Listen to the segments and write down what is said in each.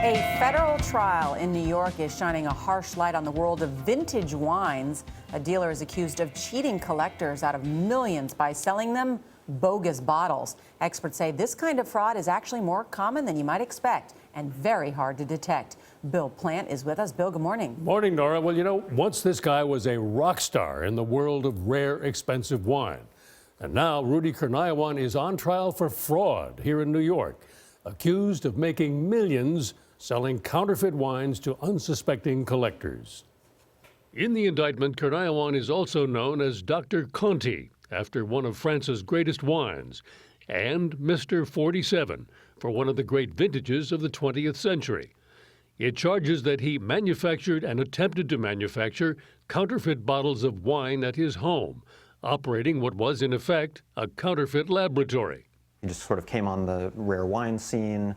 A federal trial in New York is shining a harsh light on the world of vintage wines. A dealer is accused of cheating collectors out of millions by selling them bogus bottles. Experts say this kind of fraud is actually more common than you might expect and very hard to detect. Bill Plante is with us. Bill, good morning. Morning, Nora. Well, you know, once this guy was a rock star in the world of rare, expensive wine. And now Rudy Kurniawan is on trial for fraud here in New York, accused of making millions selling counterfeit wines to unsuspecting collectors. In the indictment, Kurniawan is also known as Dr. Conti, after one of France's greatest wines, and Mr. 47 for one of the great vintages of the 20th century. It charges that he manufactured and attempted to manufacture counterfeit bottles of wine at his home, operating what was in effect a counterfeit laboratory. He just sort of came on the rare wine scene.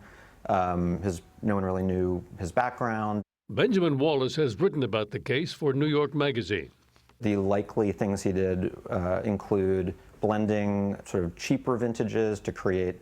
No one really knew his background. Benjamin Wallace has written about the case for New York Magazine. The likely things he did include blending sort of cheaper vintages to create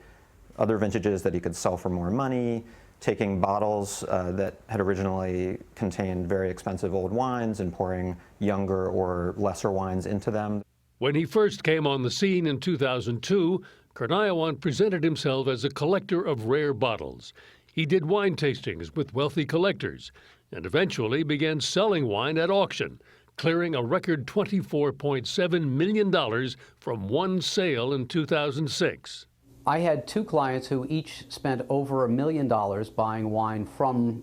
other vintages that he could sell for more money, taking bottles that had originally contained very expensive old wines and pouring younger or lesser wines into them. When he first came on the scene in 2002, Kurniawan presented himself as a collector of rare bottles. He did wine tastings with wealthy collectors and eventually began selling wine at auction, clearing a record $24.7 million from one sale in 2006. I had two clients who each spent over $1 million buying wine from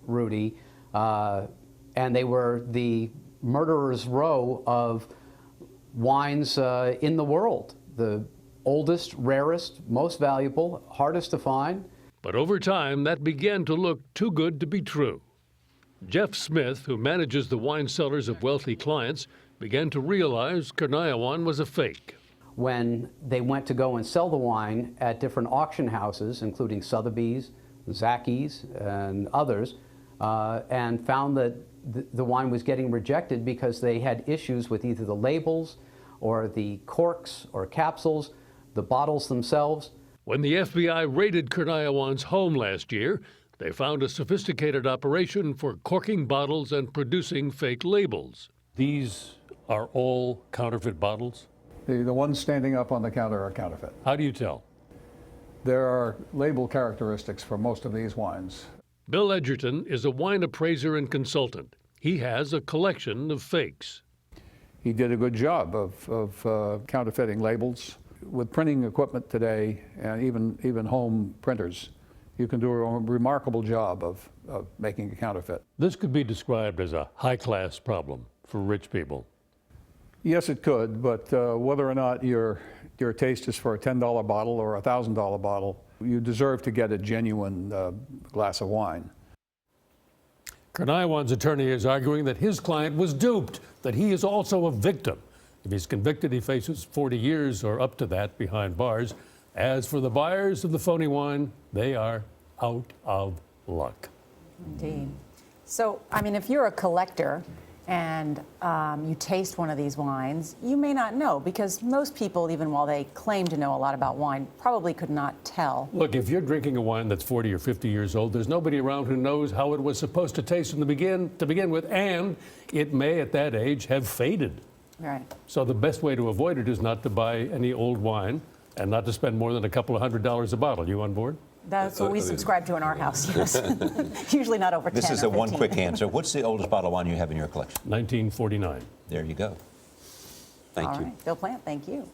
Rudy, and they were the murderer's row of wines in the world. The oldest, rarest, most valuable, hardest to find. But over time, that began to look too good to be true. Jeff Smith, who manages the wine cellars of wealthy clients, began to realize Kurniawan was a fake. When they went to go and sell the wine at different auction houses, including Sotheby's, Zaki's, and others, and found that the wine was getting rejected because they had issues with either the labels or the corks or capsules, the bottles themselves. When the FBI raided Kurniawan's home last year, they found a sophisticated operation for corking bottles and producing fake labels. These are all counterfeit bottles? The ones standing up on the counter are counterfeit. How do you tell? There are label characteristics for most of these wines. Bill Edgerton is a wine appraiser and consultant. He has a collection of fakes. He did a good job of counterfeiting labels. With printing equipment today, and even home printers, you can do a remarkable job of making a counterfeit. This could be described as a high-class problem for rich people. Yes, it could, but whether or not your taste is for a $10 bottle or a $1,000 bottle, you deserve to get a genuine glass of wine. Kurniawan's attorney is arguing that his client was duped, that he is also a victim. If he's convicted, he faces 40 years or up to that behind bars. As for the buyers of the phony wine, they are out of luck. Indeed. So, I mean, if you're a collector and you taste one of these wines, you may not know, because most people, even while they claim to know a lot about wine, probably could not tell. Look, if you're drinking a wine that's 40 or 50 years old, there's nobody around who knows how it was supposed to taste to begin with, and it may at that age have faded. Right. So the best way to avoid it is not to buy any old wine and not to spend more than a couple of $100 a bottle. You on board? That's what we subscribe to in our house, yes. Usually not over 10 This is or a one 15. quick answer. What's the oldest bottle of wine you have in your collection? 1949. There you go. Thank All you. right. Bill Plante, thank you.